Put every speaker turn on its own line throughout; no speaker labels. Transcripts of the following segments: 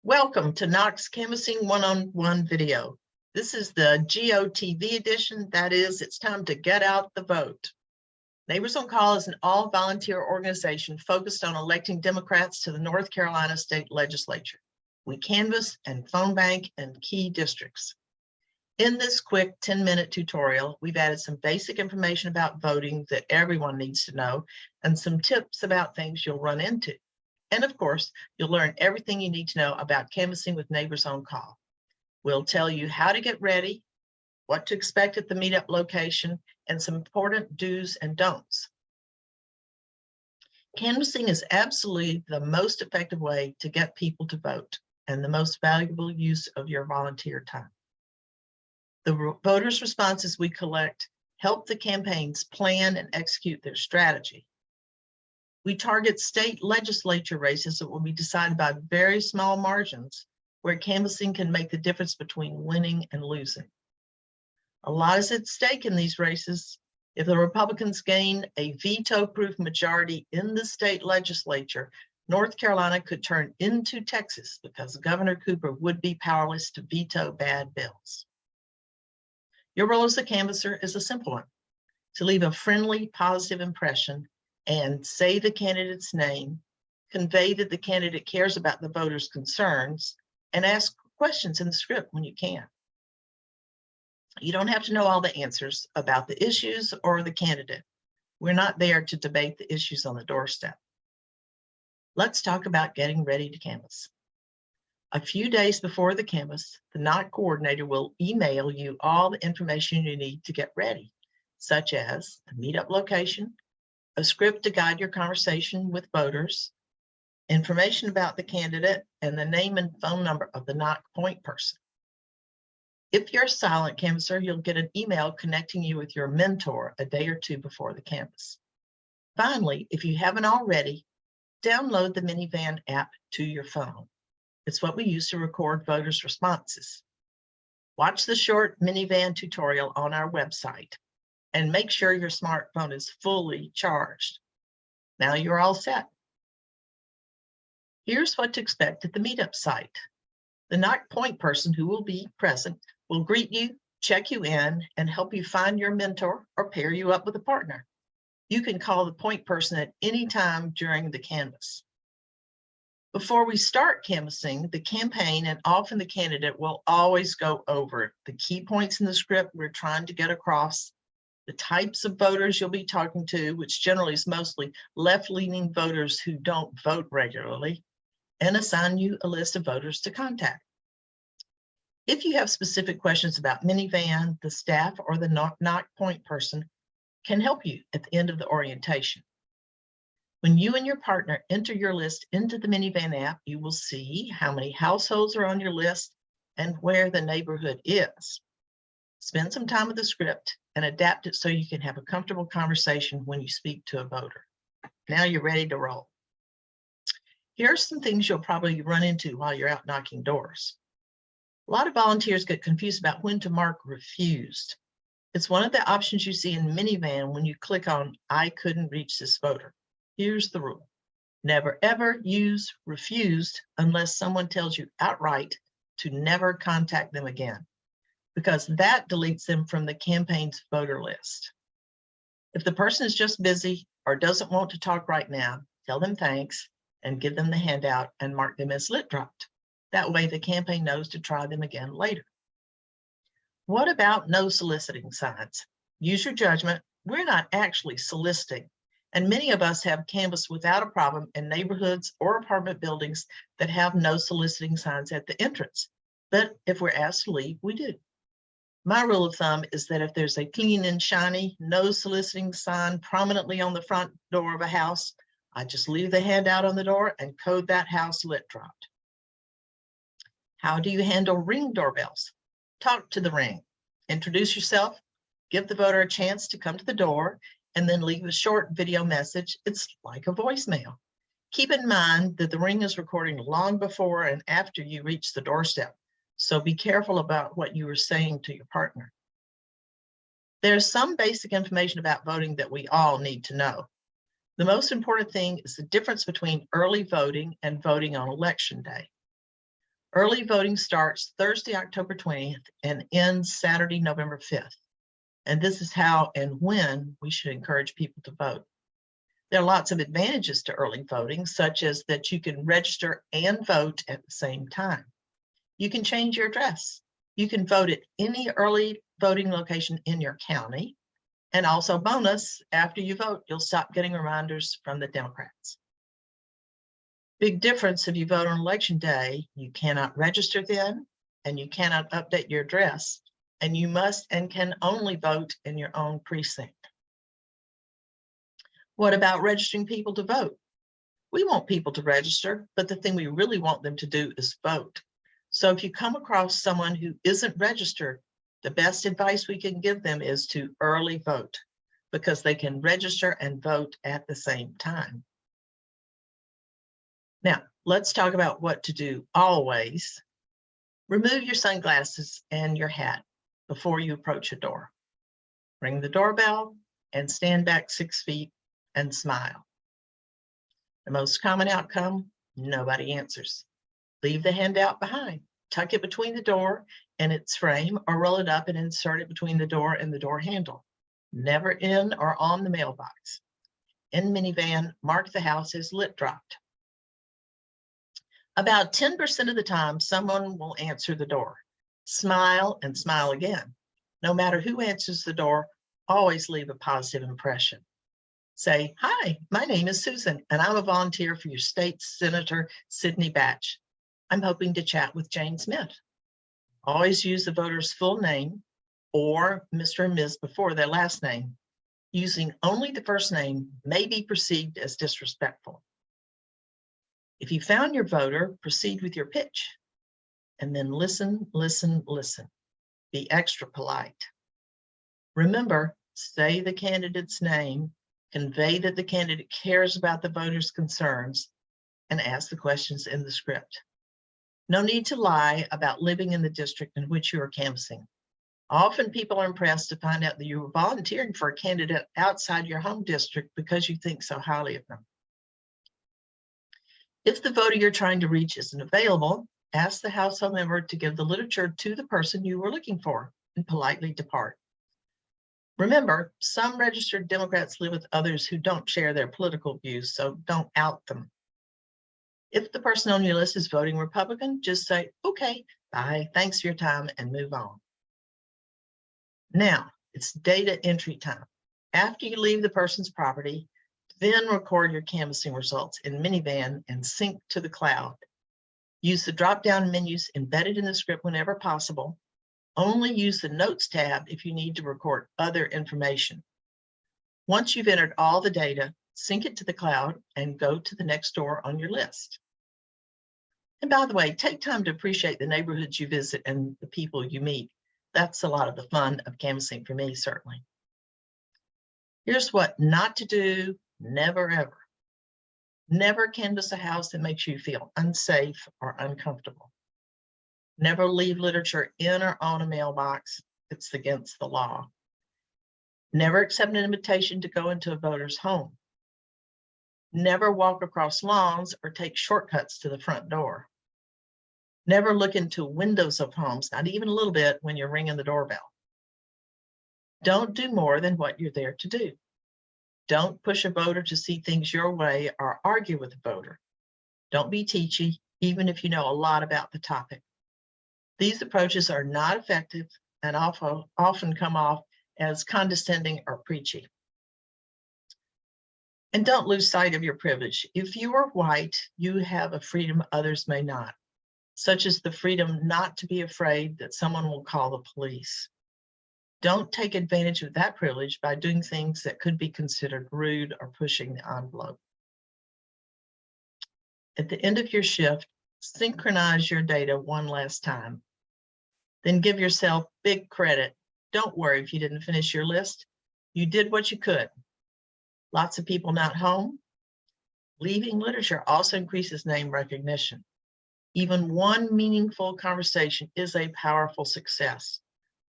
Welcome to Knox Canvassing One-on-One video. This is the GOTV edition. That is, it's time to get out the vote. Neighbors on Call is an all-volunteer organization focused on electing Democrats to the North Carolina State Legislature. We canvass and phone bank in key districts. In this quick 10-minute tutorial, we've added some basic information about voting that everyone needs to know and some tips about things you'll run into. And of course, you'll learn everything you need to know about canvassing with Neighbors on Call. We'll tell you how to get ready, what to expect at the meetup location, and some important do's and don'ts. Canvassing is absolutely the most effective way to get people to vote and the most valuable use of your volunteer time. The voters' responses we collect help the campaigns plan and execute their strategy. We target state legislature races that will be decided by very small margins, where canvassing can make the difference between winning and losing. A lot is at stake in these races. If the Republicans gain a veto-proof majority in the state legislature, North Carolina could turn into Texas because Governor Cooper would be powerless to veto bad bills. Your role as a canvasser is a simple one: to leave a friendly, positive impression and say the candidate's name, convey that the candidate cares about the voters' concerns, and ask questions in the script when you can. You don't have to know all the answers about the issues or the candidate. We're not there to debate the issues on the doorstep. Let's talk about getting ready to canvass. A few days before the canvass, the NOC coordinator will email you all the information you need to get ready, such as the meetup location, a script to guide your conversation with voters, information about the candidate, and the name and phone number of the NOC point person. If you're a silent canvasser, you'll get an email connecting you with your mentor a day or two before the canvass. Finally, if you haven't already, download the Minivan app to your phone. It's what we use to record voters' responses. Watch the short Minivan tutorial on our website and make sure your smartphone is fully charged. Now you're all set. Here's what to expect at the meetup site. The NOC point person who will be present will greet you, check you in, and help you find your mentor or pair you up with a partner. You can call the point person at any time during the canvass. Before we start canvassing, the campaign and often the candidate will always go over the key points in the script we're trying to get across, the types of voters you'll be talking to, which generally is mostly left-leaning voters who don't vote regularly, and assign you a list of voters to contact. If you have specific questions about Minivan, the staff or the NOC point person can help you at the end of the orientation. When you and your partner enter your list into the Minivan app, you will see how many households are on your list and where the neighborhood is. Spend some time with the script and adapt it so you can have a comfortable conversation when you speak to a voter. Now you're ready to roll. Here are some things you'll probably run into while you're out knocking doors. A lot of volunteers get confused about when to mark refused. It's one of the options you see in Minivan when you click on I couldn't reach this voter. Here's the rule: never ever use refused unless someone tells you outright to never contact them again, because that deletes them from the campaign's voter list. If the person is just busy or doesn't want to talk right now, tell them thanks and give them the handout and mark them as lit dropped. That way the campaign knows to try them again later. What about no soliciting signs? Use your judgment. We're not actually soliciting, and many of us have canvassed without a problem in neighborhoods or apartment buildings that have no soliciting signs at the entrance. But if we're asked to leave, we do. My rule of thumb is that if there's a clean and shiny, no soliciting sign prominently on the front door of a house, I just leave the handout on the door and code that house lit dropped. How do you handle ring doorbells? Talk to the ring. Introduce yourself, give the voter a chance to come to the door, and then leave a short video message. It's like a voicemail. Keep in mind that the ring is recording long before and after you reach the doorstep, so be careful about what you are saying to your partner. There's some basic information about voting that we all need to know. The most important thing is the difference between early voting and voting on election day. Early voting starts Thursday, October 20th and ends Saturday, November 5th. And this is how and when we should encourage people to vote. There are lots of advantages to early voting, such as that you can register and vote at the same time. You can change your address. You can vote at any early voting location in your county. And also bonus, after you vote, you'll stop getting reminders from the Democrats. Big difference if you vote on election day, you cannot register then, and you cannot update your address, and you must and can only vote in your own precinct. What about registering people to vote? We want people to register, but the thing we really want them to do is vote. So if you come across someone who isn't registered, the best advice we can give them is to early vote, because they can register and vote at the same time. Now, let's talk about what to do always. Remove your sunglasses and your hat before you approach a door. Ring the doorbell and stand back 6 feet and smile. The most common outcome, nobody answers. Leave the handout behind. Tuck it between the door and its frame, or roll it up and insert it between the door and the door handle. Never in or on the mailbox. In minivan, mark the house as lit dropped. About 10% of the time, someone will answer the door. Smile and smile again. No matter who answers the door, always leave a positive impression. Say, "Hi, my name is Susan, and I'm a volunteer for your state Senator Sidney Batch. I'm hoping to chat with Jane Smith." Always use the voter's full name or Mr. and Ms. before their last name. Using only the first name may be perceived as disrespectful. If you found your voter, proceed with your pitch, and then listen, listen, listen. Be extra polite. Remember, say the candidate's name, convey that the candidate cares about the voter's concerns, and ask the questions in the script. No need to lie about living in the district in which you are canvassing. Often people are impressed to find out that you were volunteering for a candidate outside your home district because you think so highly of them. If the voter you're trying to reach isn't available, ask the household member to give the literature to the person you were looking for and politely depart. Remember, some registered Democrats live with others who don't share their political views, so don't out them. If the person on your list is voting Republican, just say, "Okay, bye, thanks for your time," and move on. Now, it's data entry time. After you leave the person's property, then record your canvassing results in minivan and sync to the cloud. Use the drop-down menus embedded in the script whenever possible. Only use the Notes tab if you need to record other information. Once you've entered all the data, sync it to the cloud and go to the next door on your list. And by the way, take time to appreciate the neighborhoods you visit and the people you meet. That's a lot of the fun of canvassing for me, certainly. Here's what not to do. Never, ever. Never canvass a house that makes you feel unsafe or uncomfortable. Never leave literature in or on a mailbox. It's against the law. Never accept an invitation to go into a voter's home. Never walk across lawns or take shortcuts to the front door. Never look into windows of homes, not even a little bit, when you're ringing the doorbell. Don't do more than what you're there to do. Don't push a voter to see things your way or argue with a voter. Don't be teachy, even if you know a lot about the topic. These approaches are not effective and often come off as condescending or preachy. And don't lose sight of your privilege. If you are white, you have a freedom others may not, such as the freedom not to be afraid that someone will call the police. Don't take advantage of that privilege by doing things that could be considered rude or pushing the envelope. At the end of your shift, synchronize your data one last time. Then give yourself big credit. Don't worry if you didn't finish your list. You did what you could. Lots of people not home. Leaving literature also increases name recognition. Even one meaningful conversation is a powerful success.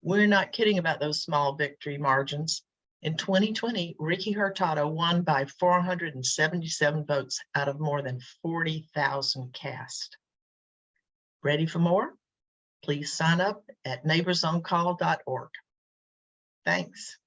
We're not kidding about those small victory margins. In 2020, Ricky Hurtado won by 477 votes out of more than 40,000 cast. Ready for more? Please sign up at neighborsoncall.org. Thanks.